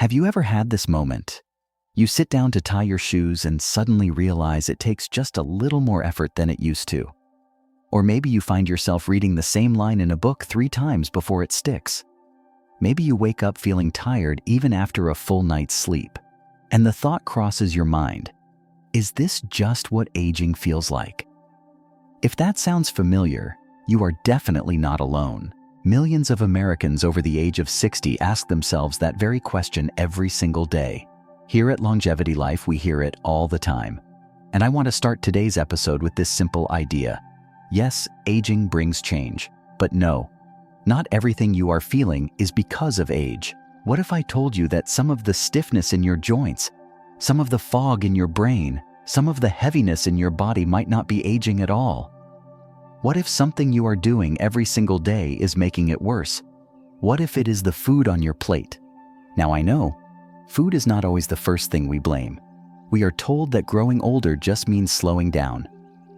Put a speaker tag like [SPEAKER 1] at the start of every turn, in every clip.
[SPEAKER 1] Have you ever had this moment? You sit down to tie your shoes and suddenly realize it takes just a little more effort than it used to. Or maybe you find yourself reading the same line in a book 3 times before it sticks. Maybe you wake up feeling tired even after a full night's sleep. And the thought crosses your mind, is this just what aging feels like? If that sounds familiar, you are definitely not alone. Millions of Americans over the age of 60 ask themselves that very question every single day. Here at Longevity Life, we hear it all the time. And I want to start today's episode with this simple idea. Yes, aging brings change, but no, not everything you are feeling is because of age. What if I told you that some of the stiffness in your joints, some of the fog in your brain, some of the heaviness in your body might not be aging at all? What if something you are doing every single day is making it worse? What if it is the food on your plate? Now I know, food is not always the first thing we blame. We are told that growing older just means slowing down,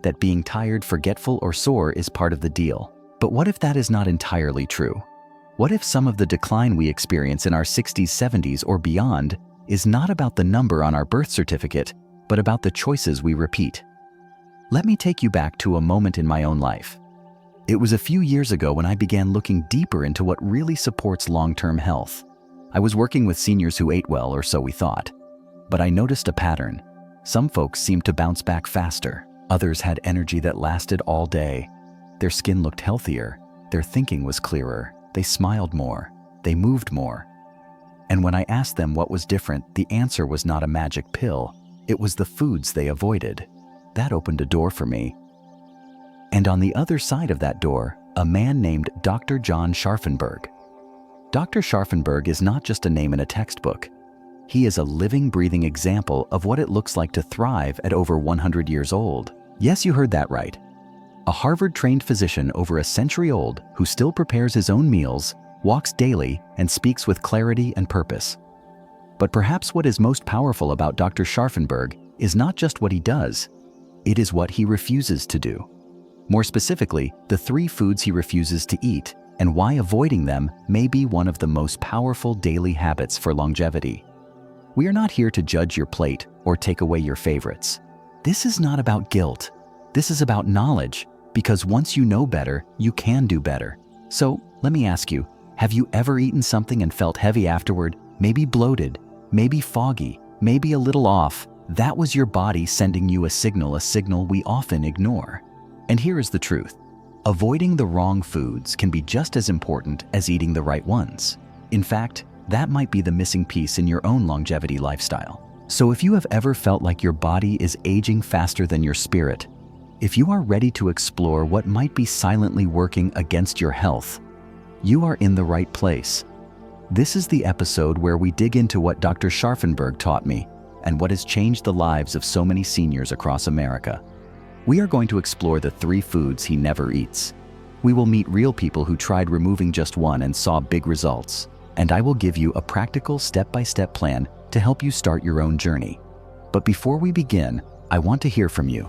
[SPEAKER 1] that being tired, forgetful, or sore is part of the deal. But what if that is not entirely true? What if some of the decline we experience in our 60s, 70s, or beyond is not about the number on our birth certificate, but about the choices we repeat? Let me take you back to a moment in my own life. It was a few years ago when I began looking deeper into what really supports long-term health. I was working with seniors who ate well, or so we thought. But I noticed a pattern. Some folks seemed to bounce back faster. Others had energy that lasted all day. Their skin looked healthier. Their thinking was clearer. They smiled more. They moved more. And when I asked them what was different, the answer was not a magic pill. It was the foods they avoided. That opened a door for me. And on the other side of that door, a man named Dr. John Scharffenberg. Dr. Scharffenberg is not just a name in a textbook. He is a living, breathing example of what it looks like to thrive at over 100 years old. Yes, you heard that right. A Harvard-trained physician over a century old who still prepares his own meals, walks daily, and speaks with clarity and purpose. But perhaps what is most powerful about Dr. Scharffenberg is not just what he does, it is what he refuses to do. More specifically, the 3 foods he refuses to eat and why avoiding them may be one of the most powerful daily habits for longevity. We are not here to judge your plate or take away your favorites. This is not about guilt. This is about knowledge, because once you know better, you can do better. So let me ask you, have you ever eaten something and felt heavy afterward, maybe bloated, maybe foggy, maybe a little off? That was your body sending you a signal we often ignore. And here is the truth. Avoiding the wrong foods can be just as important as eating the right ones. In fact, that might be the missing piece in your own longevity lifestyle. So if you have ever felt like your body is aging faster than your spirit, if you are ready to explore what might be silently working against your health, you are in the right place. This is the episode where we dig into what Dr. Scharffenberg taught me and what has changed the lives of so many seniors across America. We are going to explore the 3 foods he never eats. We will meet real people who tried removing just one and saw big results. And I will give you a practical step-by-step plan to help you start your own journey. But before we begin, I want to hear from you.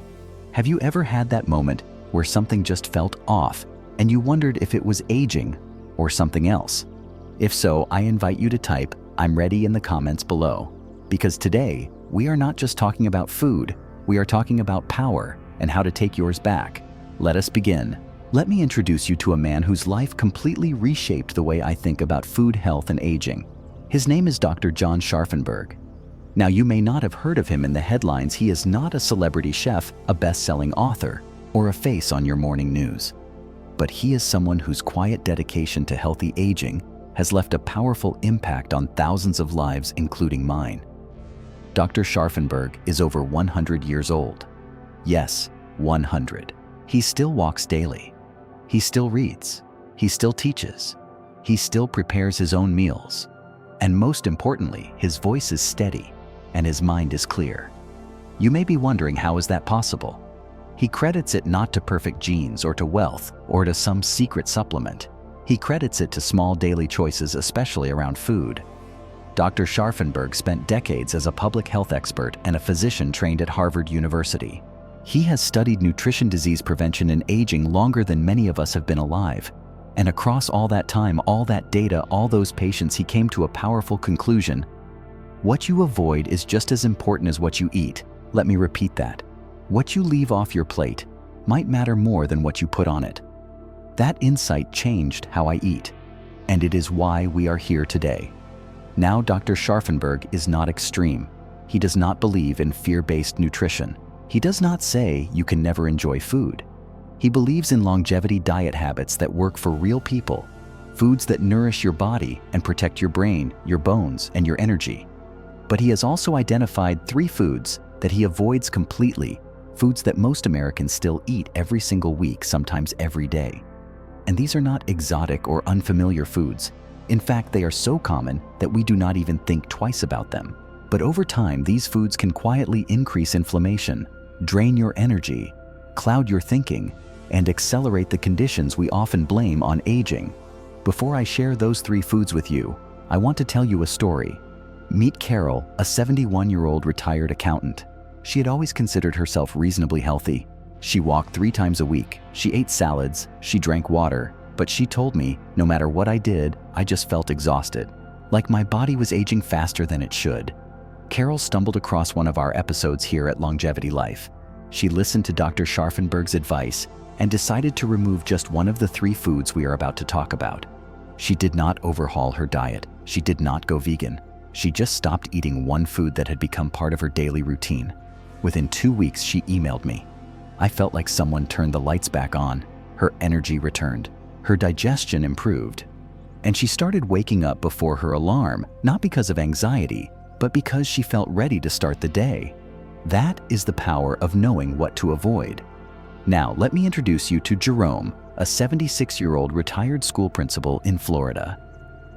[SPEAKER 1] Have you ever had that moment where something just felt off and you wondered if it was aging or something else? If so, I invite you to type "I'm ready" in the comments below. Because today, we are not just talking about food, we are talking about power and how to take yours back. Let us begin. Let me introduce you to a man whose life completely reshaped the way I think about food, health, and aging. His name is Dr. John Scharffenberg. Now, you may not have heard of him in the headlines. He is not a celebrity chef, a best-selling author, or a face on your morning news. But he is someone whose quiet dedication to healthy aging has left a powerful impact on thousands of lives, including mine. Dr. Scharffenberg is over 100 years old. Yes, 100. He still walks daily. He still reads. He still teaches. He still prepares his own meals. And most importantly, his voice is steady and his mind is clear. You may be wondering, how is that possible? He credits it not to perfect genes or to wealth or to some secret supplement. He credits it to small daily choices, especially around food. Dr. Scharffenberg spent decades as a public health expert and a physician trained at Harvard University. He has studied nutrition, disease prevention, and aging longer than many of us have been alive. And across all that time, all that data, all those patients, he came to a powerful conclusion: What you avoid is just as important as what you eat. Let me repeat that. What you leave off your plate might matter more than what you put on it. That insight changed how I eat, and it is why we are here today. Now, Dr. Scharffenberg is not extreme. He does not believe in fear-based nutrition. He does not say you can never enjoy food. He believes in longevity diet habits that work for real people, foods that nourish your body and protect your brain, your bones, and your energy. But he has also identified 3 foods that he avoids completely, foods that most Americans still eat every single week, sometimes every day. And these are not exotic or unfamiliar foods. In fact, they are so common that we do not even think twice about them. But over time, these foods can quietly increase inflammation, drain your energy, cloud your thinking, and accelerate the conditions we often blame on aging. Before I share those 3 foods with you, I want to tell you a story. Meet Carol, a 71-year-old retired accountant. She had always considered herself reasonably healthy. She walked 3 times a week, she ate salads, she drank water, but she told me no matter what I did, I just felt exhausted, like my body was aging faster than it should. Carol stumbled across one of our episodes here at Longevity Life. She listened to Dr. Scharffenberg's advice and decided to remove just one of the 3 foods we are about to talk about. She did not overhaul her diet. She did not go vegan. She just stopped eating one food that had become part of her daily routine. Within 2 weeks, she emailed me. I felt like someone turned the lights back on. Her energy returned. Her digestion improved. And she started waking up before her alarm, not because of anxiety, but because she felt ready to start the day. That is the power of knowing what to avoid. Now, let me introduce you to Jerome, a 76-year-old retired school principal in Florida.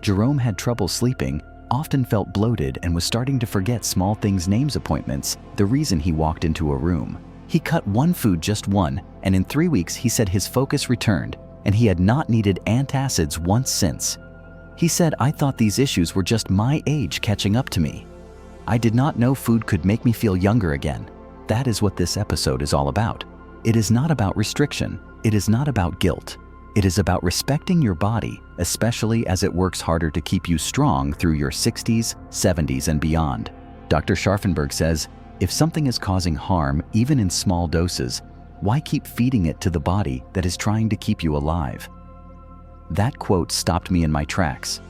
[SPEAKER 1] Jerome had trouble sleeping, often felt bloated, and was starting to forget small things, names, appointments, the reason he walked into a room. He cut one food, just one, and in 3 weeks he said his focus returned, and he had not needed antacids once since. He said, "I thought these issues were just my age catching up to me. I did not know food could make me feel younger again." That is what this episode is all about. It is not about restriction. It is not about guilt. It is about respecting your body, especially as it works harder to keep you strong through your 60s, 70s, and beyond. Dr. Scharffenberg says, if something is causing harm, even in small doses, why keep feeding it to the body that is trying to keep you alive? That quote stopped me in my tracks,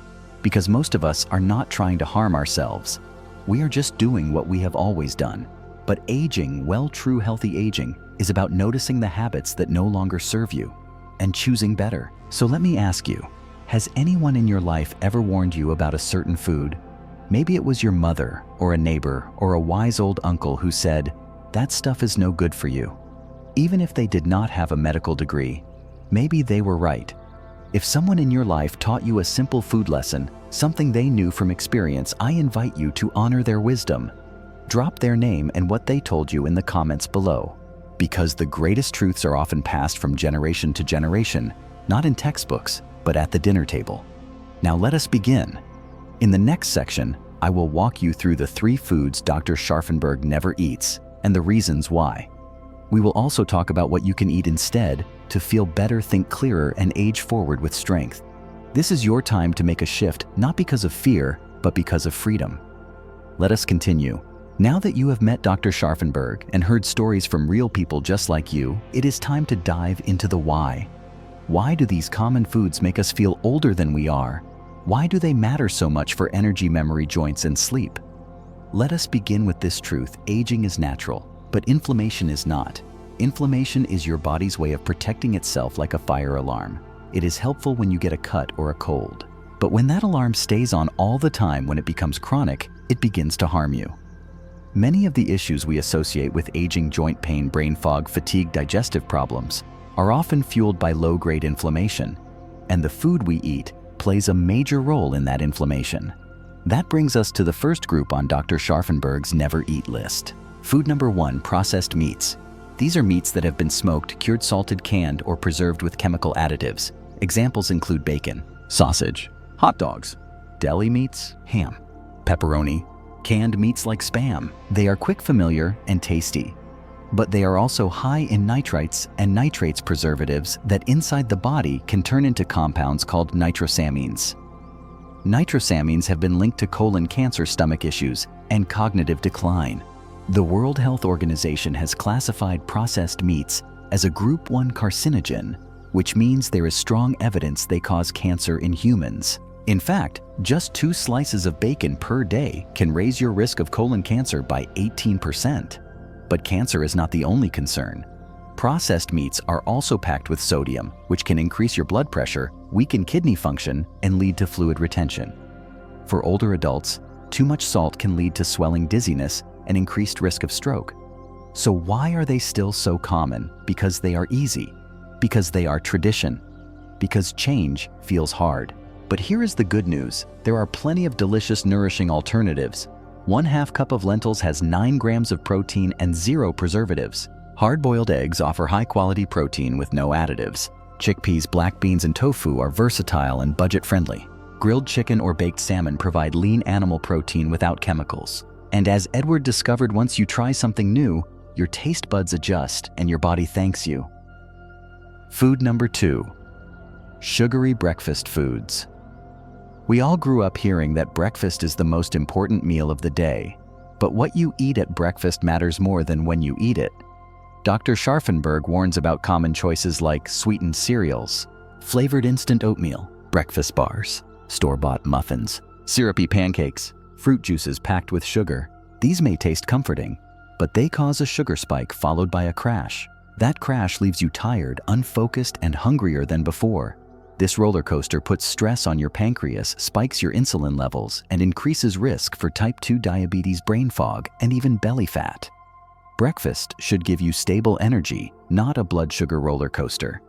[SPEAKER 1] because most of us are not trying to harm ourselves. We are just doing what we have always done. But aging, well, true healthy aging, is about noticing the habits that no longer serve you and choosing better. So let me ask you, has anyone in your life ever warned you about a certain food? Maybe it was your mother or a neighbor or a wise old uncle who said, "That stuff is no good for you." Even if they did not have a medical degree, maybe they were right. If someone in your life taught you a simple food lesson, something they knew from experience, I invite you to honor their wisdom. Drop their name and what they told you in the comments below. Because the greatest truths are often passed from generation to generation, not in textbooks, but at the dinner table. Now let us begin. In the next section, I will walk you through the 3 foods Dr. Scharffenberg never eats and the reasons why. We will also talk about what you can eat instead to feel better, think clearer, and age forward with strength. This is your time to make a shift, not because of fear, but because of freedom. Let us continue. Now that you have met Dr. Scharffenberg and heard stories from real people just like you, it is time to dive into the why. Why do these common foods make us feel older than we are? Why do they matter so much for energy, memory, joints, and sleep? Let us begin with this truth. Aging is natural, but inflammation is not. Inflammation is your body's way of protecting itself like a fire alarm. It is helpful when you get a cut or a cold. But when that alarm stays on all the time, when it becomes chronic, it begins to harm you. Many of the issues we associate with aging, joint pain, brain fog, fatigue, digestive problems, are often fueled by low-grade inflammation, and the food we eat plays a major role in that inflammation. That brings us to the first group on Dr. Scharffenberg's never eat list. Food number 1, processed meats. These are meats that have been smoked, cured, salted, canned, or preserved with chemical additives. Examples include bacon, sausage, hot dogs, deli meats, ham, pepperoni, canned meats like Spam. They are quick, familiar, and tasty, but they are also high in nitrites and nitrates, preservatives that inside the body can turn into compounds called nitrosamines. Nitrosamines have been linked to colon cancer, stomach issues, and cognitive decline. The World Health Organization has classified processed meats as a Group 1 carcinogen, which means there is strong evidence they cause cancer in humans. In fact, just 2 slices of bacon per day can raise your risk of colon cancer by 18%. But cancer is not the only concern. Processed meats are also packed with sodium, which can increase your blood pressure, weaken kidney function, and lead to fluid retention. For older adults, too much salt can lead to swelling, dizziness, and increased risk of stroke. So why are they still so common? Because they are easy. Because they are tradition. Because change feels hard. But here is the good news. There are plenty of delicious, nourishing alternatives. 1/2 cup of lentils has 9 grams of protein and 0 preservatives. Hard-boiled eggs offer high-quality protein with no additives. Chickpeas, black beans, and tofu are versatile and budget-friendly. Grilled chicken or baked salmon provide lean animal protein without chemicals. And as Edward discovered, once you try something new, your taste buds adjust and your body thanks you. Food number 2. Sugary breakfast foods. We all grew up hearing that breakfast is the most important meal of the day. But what you eat at breakfast matters more than when you eat it. Dr. Scharffenberg warns about common choices like sweetened cereals, flavored instant oatmeal, breakfast bars, store-bought muffins, syrupy pancakes, fruit juices packed with sugar. These may taste comforting, but they cause a sugar spike followed by a crash. That crash leaves you tired, unfocused, and hungrier than before. This roller coaster puts stress on your pancreas, spikes your insulin levels, and increases risk for type 2 diabetes, brain fog, and even belly fat. Breakfast should give you stable energy, not a blood sugar roller coaster.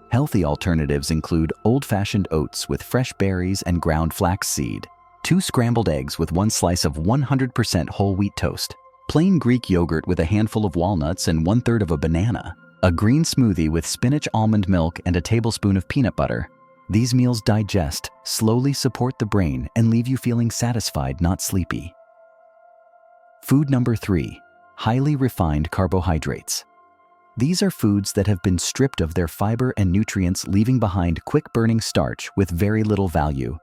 [SPEAKER 1] Healthy alternatives include old-fashioned oats with fresh berries and ground flaxseed, 2 scrambled eggs with 1 slice of 100% whole wheat toast, plain Greek yogurt with a handful of walnuts and 1/3 of a banana, a green smoothie with spinach, almond milk, and a tablespoon of peanut butter. These meals digest, slowly support the brain, and leave you feeling satisfied, not sleepy. Food number 3. Highly refined carbohydrates. These are foods that have been stripped of their fiber and nutrients, leaving behind quick-burning starch with very little value.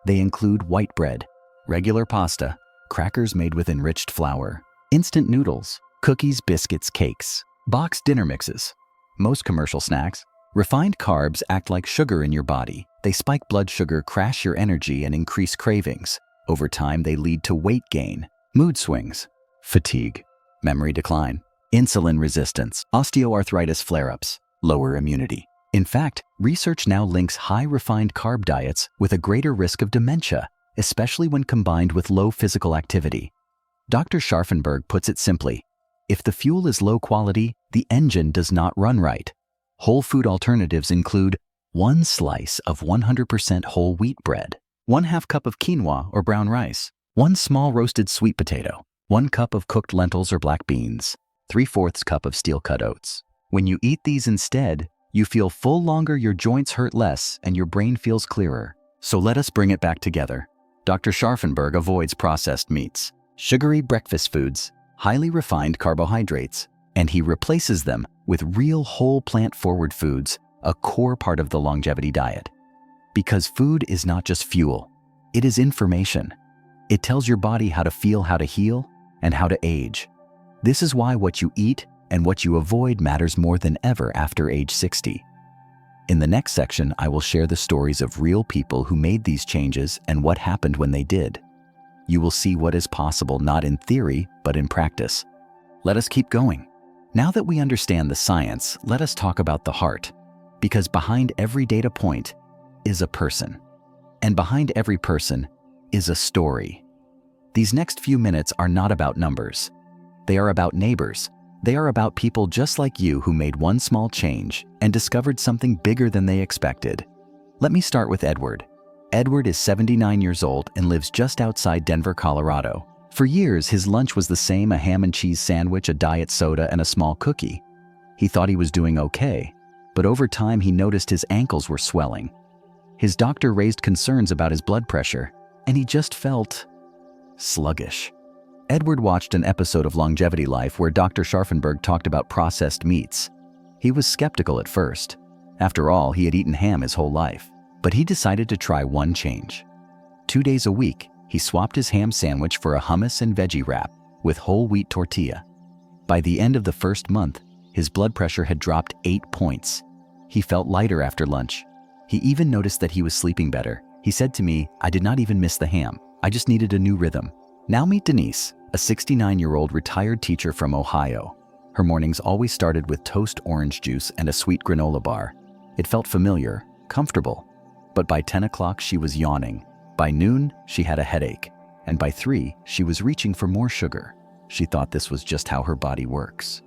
[SPEAKER 1] They include white bread, regular pasta, crackers made with enriched flour, instant noodles, cookies, biscuits, cakes, boxed dinner mixes. Most commercial snacks. Refined carbs act like sugar in your body. They spike blood sugar, crash your energy, and increase cravings. Over time, they lead to weight gain, mood swings, fatigue, memory decline, insulin resistance, osteoarthritis flare-ups, lower immunity. In fact, research now links high refined carb diets with a greater risk of dementia, especially when combined with low physical activity. Dr. Scharffenberg puts it simply: if the fuel is low quality, the engine does not run right. Whole food alternatives include 1 slice of 100% whole wheat bread, 1/2 cup of quinoa or brown rice, 1 small roasted sweet potato, 1 cup of cooked lentils or black beans, 3/4 cup of steel-cut oats. When you eat these instead, you feel full longer, your joints hurt less, and your brain feels clearer. So let us bring it back together. Dr. Scharffenberg avoids processed meats, sugary breakfast foods, highly refined carbohydrates, and he replaces them with real whole plant-forward foods, a core part of the longevity diet. Because food is not just fuel, it is information. It tells your body how to feel, how to heal, and how to age. This is why what you eat and what you avoid matters more than ever after age 60. In the next section, I will share the stories of real people who made these changes and what happened when they did. You will see what is possible, not in theory, but in practice. Let us keep going. Now that we understand the science, let us talk about the heart. Because behind every data point is a person. And behind every person is a story. These next few minutes are not about numbers. They are about neighbors. They are about people just like you who made one small change and discovered something bigger than they expected. Let me start with Edward. Edward is 79 years old and lives just outside Denver, Colorado. For years, his lunch was the same: a ham and cheese sandwich, a diet soda, and a small cookie. He thought he was doing okay, but over time he noticed his ankles were swelling. His doctor raised concerns about his blood pressure, and he just felt sluggish. Edward watched an episode of Longevity Life where Dr. Scharffenberg talked about processed meats. He was skeptical at first. After all, he had eaten ham his whole life. But he decided to try one change. 2 days a week, he swapped his ham sandwich for a hummus and veggie wrap with whole wheat tortilla. By the end of the first month, his blood pressure had dropped 8 points. He felt lighter after lunch. He even noticed that he was sleeping better. He said to me, "I did not even miss the ham. I just needed a new rhythm." Now meet Denise, a 69-year-old retired teacher from Ohio. Her mornings always started with toast orange juice and a sweet granola bar. It felt familiar, comfortable. But by 10 o'clock, she was yawning. By noon, she had a headache. And by 3, she was reaching for more sugar. She thought this was just how her body works.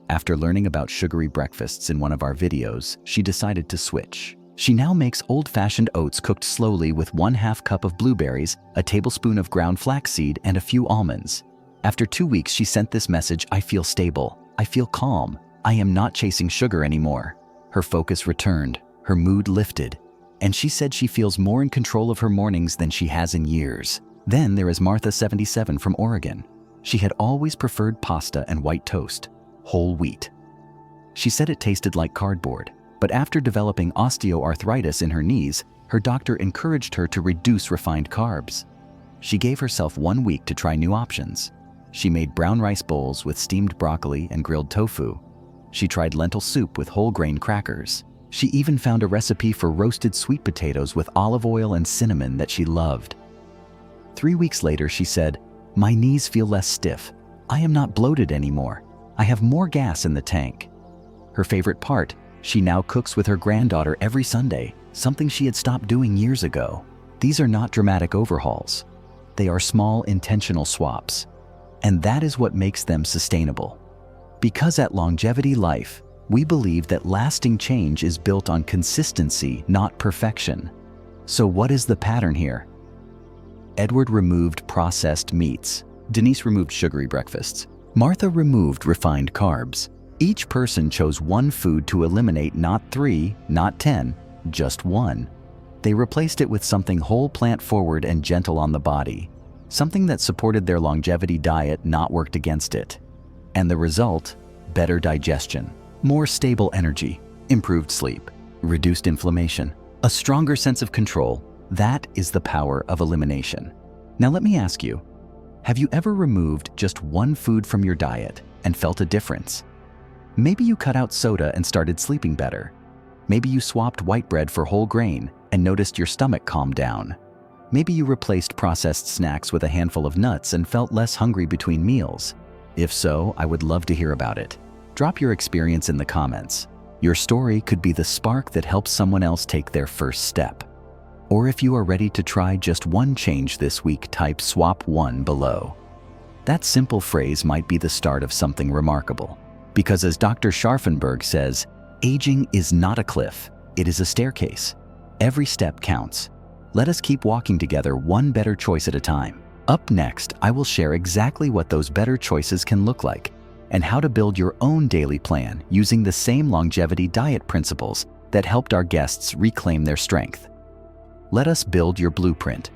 [SPEAKER 1] After learning about sugary breakfasts in one of our videos, she decided to switch. She now makes old-fashioned oats cooked slowly with 1/2 cup of blueberries, a tablespoon of ground flaxseed, and a few almonds. After 2 weeks, she sent this message: "I feel stable. I feel calm. I am not chasing sugar anymore." Her focus returned, her mood lifted, and she said she feels more in control of her mornings than she has in years. Then there is Martha, 77, from Oregon. She had always preferred pasta and white toast, whole wheat. She said it tasted like cardboard, but after developing osteoarthritis in her knees, her doctor encouraged her to reduce refined carbs. She gave herself 1 week to try new options. She made brown rice bowls with steamed broccoli and grilled tofu. She tried lentil soup with whole grain crackers. She even found a recipe for roasted sweet potatoes with olive oil and cinnamon that she loved. 3 weeks later, she said, "My knees feel less stiff. I am not bloated anymore. I have more gas in the tank." Her favorite part, she now cooks with her granddaughter every Sunday, something she had stopped doing years ago. These are not dramatic overhauls. They are small, intentional swaps. And that is what makes them sustainable. Because at Longevity Life, we believe that lasting change is built on consistency, not perfection. So what is the pattern here? Edward removed processed meats. Denise removed sugary breakfasts. Martha removed refined carbs. Each person chose one food to eliminate, not 3, not 10, just 1. They replaced it with something whole, plant-forward, and gentle on the body. Something that supported their longevity diet, not worked against it. And the result? Better digestion, more stable energy, improved sleep, reduced inflammation, a stronger sense of control. That is the power of elimination. Now let me ask you, have you ever removed just one food from your diet and felt a difference? Maybe you cut out soda and started sleeping better. Maybe you swapped white bread for whole grain and noticed your stomach calmed down. Maybe you replaced processed snacks with a handful of nuts and felt less hungry between meals. If so, I would love to hear about it. Drop your experience in the comments. Your story could be the spark that helps someone else take their first step. Or if you are ready to try just one change this week, type "swap 1" below. That simple phrase might be the start of something remarkable. Because as Dr. Scharffenberg says, aging is not a cliff, it is a staircase. Every step counts. Let us keep walking together, one better choice at a time. Up next, I will share exactly what those better choices can look like and how to build your own daily plan using the same longevity diet principles that helped our guests reclaim their strength. Let us build your blueprint.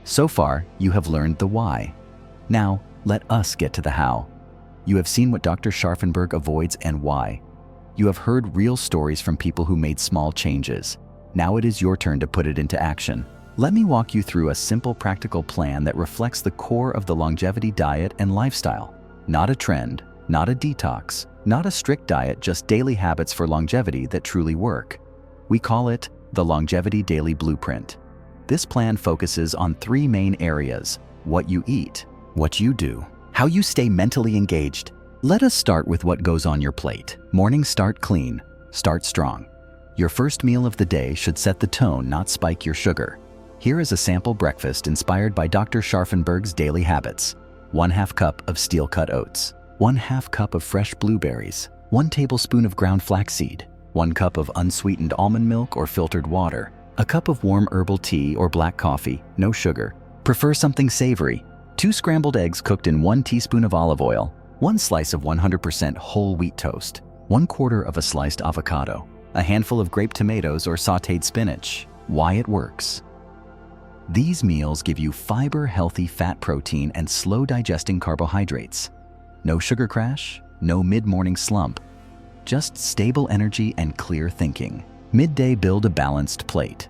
[SPEAKER 1] So far, you have learned the why. Now, let us get to the how. You have seen what Dr. Scharffenberg avoids and why. You have heard real stories from people who made small changes. Now it is your turn to put it into action. Let me walk you through a simple, practical plan that reflects the core of the longevity diet and lifestyle. Not a trend, not a detox, not a strict diet, just daily habits for longevity that truly work. We call it the Longevity Daily Blueprint. This plan focuses on 3 main areas: what you eat, what you do, how you stay mentally engaged. Let us start with what goes on your plate. Mornings start clean, start strong. Your first meal of the day should set the tone, not spike your sugar. Here is a sample breakfast inspired by Dr. Scharffenberg's daily habits. 1/2 cup of steel-cut oats, 1/2 cup of fresh blueberries, 1 tablespoon of ground flaxseed, 1 cup of unsweetened almond milk or filtered water, a cup of warm herbal tea or black coffee, no sugar. Prefer something savory. 2 scrambled eggs cooked in 1 teaspoon of olive oil, 1 slice of 100% whole wheat toast, 1/4 of a sliced avocado, a handful of grape tomatoes or sautéed spinach. Why it works. These meals give you fiber, healthy fat, protein, and slow digesting carbohydrates. No sugar crash, no mid-morning slump. Just stable energy and clear thinking. Midday, build a balanced plate.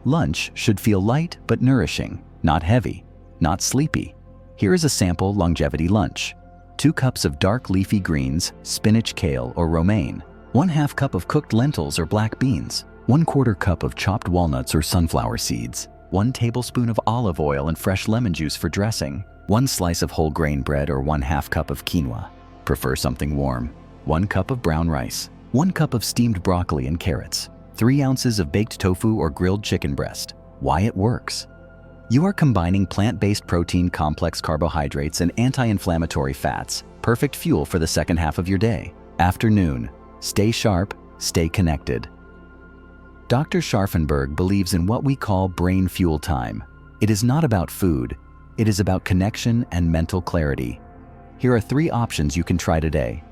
[SPEAKER 1] Lunch should feel light but nourishing, not heavy, not sleepy. Here is a sample longevity lunch. 2 cups of dark leafy greens, spinach, kale, or romaine. 1/2 cup of cooked lentils or black beans. 1/4 cup of chopped walnuts or sunflower seeds. 1 tablespoon of olive oil and fresh lemon juice for dressing. 1 slice of whole grain bread or 1/2 cup of quinoa. Prefer something warm. 1 cup of brown rice. 1 cup of steamed broccoli and carrots. 3 ounces of baked tofu or grilled chicken breast. Why it works. You are combining plant-based protein, complex carbohydrates, and anti-inflammatory fats. Perfect fuel for the second half of your day. Afternoon. Stay sharp, stay connected. Dr. Scharffenberg believes in what we call brain fuel time. It is not about food. It is about connection and mental clarity. Here are 3 options you can try today.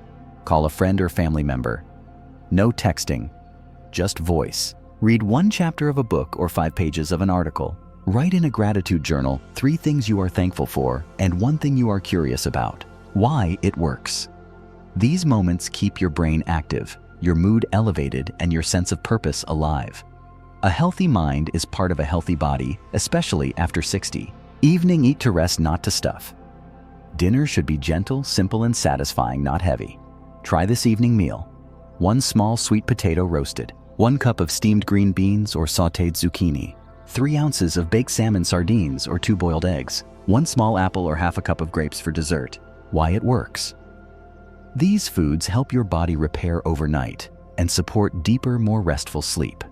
[SPEAKER 1] Call a friend or family member. No texting, just voice. Read 1 chapter of a book or 5 pages of an article. Write in a gratitude journal 3 things you are thankful for and 1 thing you are curious about. Why it works. These moments keep your brain active, your mood elevated, and your sense of purpose alive. A healthy mind is part of a healthy body, especially after 60. Evening, eat to rest, not to stuff. Dinner should be gentle, simple, and satisfying, not heavy. Try this evening meal. 1 small sweet potato roasted. 1 cup of steamed green beans or sautéed zucchini. 3 ounces of baked salmon sardines or 2 boiled eggs. 1 small apple or 1/2 cup of grapes for dessert. Why it works. These foods help your body repair overnight and support deeper, more restful sleep.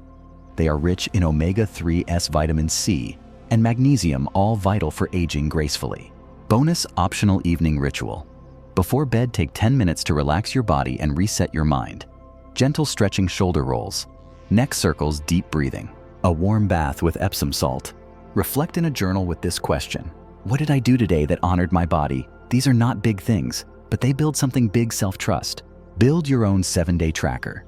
[SPEAKER 1] They are rich in omega-3s, vitamin C, and magnesium, all vital for aging gracefully. Bonus optional evening ritual. Before bed, take 10 minutes to relax your body and reset your mind. Gentle stretching, shoulder rolls, neck circles, deep breathing. A warm bath with Epsom salt. Reflect in a journal with this question. What did I do today that honored my body? These are not big things, but they build something big: self-trust. Build your own 7-day tracker.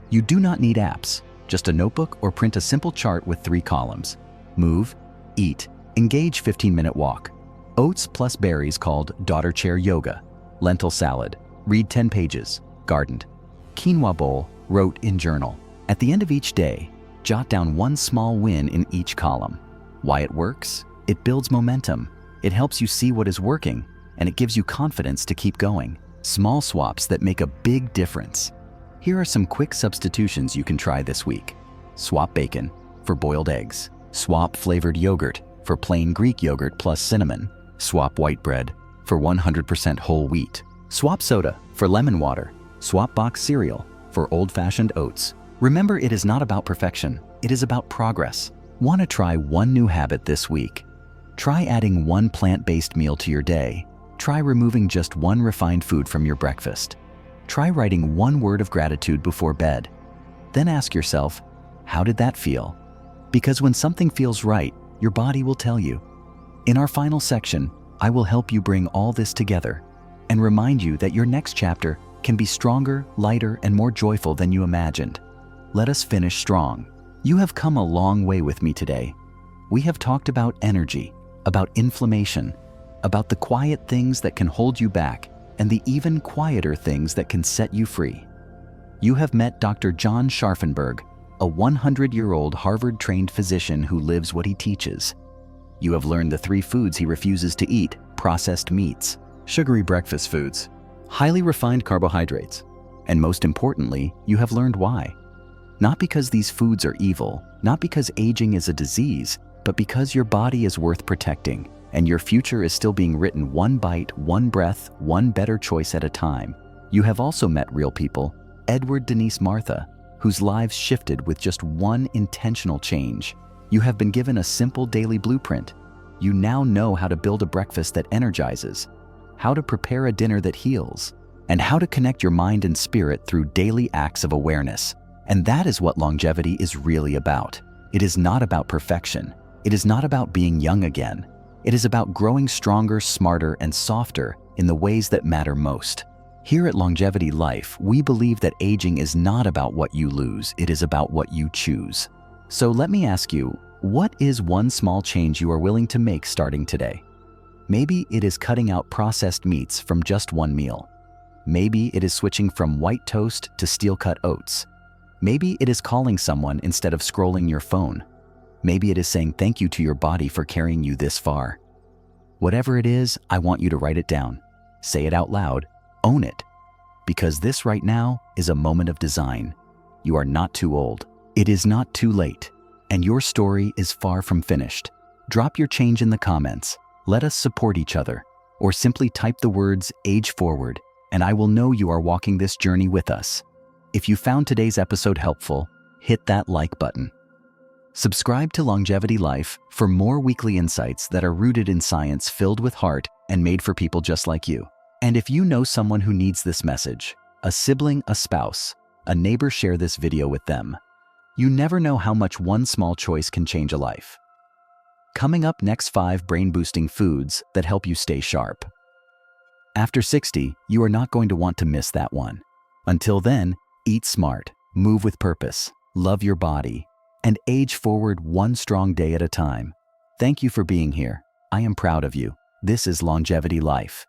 [SPEAKER 1] You do not need apps, just a notebook or print a simple chart with 3 columns. Move, eat, engage, 15-minute walk. Oats plus berries called daughter chair yoga. Lentil salad, read 10 pages, gardened. Quinoa bowl, wrote in journal. At the end of each day, jot down 1 small win in each column. Why it works? It builds momentum. It helps you see what is working, and it gives you confidence to keep going. Small swaps that make a big difference. Here are some quick substitutions you can try this week. Swap bacon for boiled eggs. Swap flavored yogurt for plain Greek yogurt plus cinnamon. Swap white bread for 100% whole wheat. Swap soda for lemon water. Swap box cereal for old-fashioned oats. Remember, it is not about perfection. It is about progress. Want to try 1 new habit this week? Try adding 1 plant-based meal to your day. Try removing just 1 refined food from your breakfast. Try writing 1 word of gratitude before bed. Then ask yourself, how did that feel? Because when something feels right, your body will tell you. In our final section, I will help you bring all this together and remind you that your next chapter can be stronger, lighter, and more joyful than you imagined. Let us finish strong. You have come a long way with me today. We have talked about energy, about inflammation, about the quiet things that can hold you back, and the even quieter things that can set you free. You have met Dr. John Scharffenberg, a 100-year-old Harvard-trained physician who lives what he teaches. You have learned the 3 foods he refuses to eat: processed meats, sugary breakfast foods, highly refined carbohydrates, and most importantly, you have learned why. Not because these foods are evil, not because aging is a disease, but because your body is worth protecting, and your future is still being written 1 bite, 1 breath, 1 better choice at a time. You have also met real people, Edward, Denise, Martha, whose lives shifted with just 1 intentional change. You have been given a simple daily blueprint. You now know how to build a breakfast that energizes, how to prepare a dinner that heals, and how to connect your mind and spirit through daily acts of awareness. And that is what longevity is really about. It is not about perfection. It is not about being young again. It is about growing stronger, smarter, and softer in the ways that matter most. Here at Longevity Life, we believe that aging is not about what you lose, it is about what you choose. So let me ask you, what is 1 small change you are willing to make starting today? Maybe it is cutting out processed meats from just 1 meal. Maybe it is switching from white toast to steel-cut oats. Maybe it is calling someone instead of scrolling your phone. Maybe it is saying thank you to your body for carrying you this far. Whatever it is, I want you to write it down. Say it out loud. Own it. Because this right now is a moment of design. You are not too old. It is not too late. And your story is far from finished. Drop your change in the comments. Let us support each other. Or simply type the words age forward, and I will know you are walking this journey with us. If you found today's episode helpful, hit that like button. Subscribe to Longevity Life for more weekly insights that are rooted in science, filled with heart, and made for people just like you. And if you know someone who needs this message, a sibling, a spouse, a neighbor, share this video with them. You never know how much one small choice can change a life. Coming up next, 5 brain-boosting foods that help you stay sharp. After 60, you are not going to want to miss that one. Until then, eat smart, move with purpose, love your body, and age forward one strong day at a time. Thank you for being here. I am proud of you. This is Longevity Life.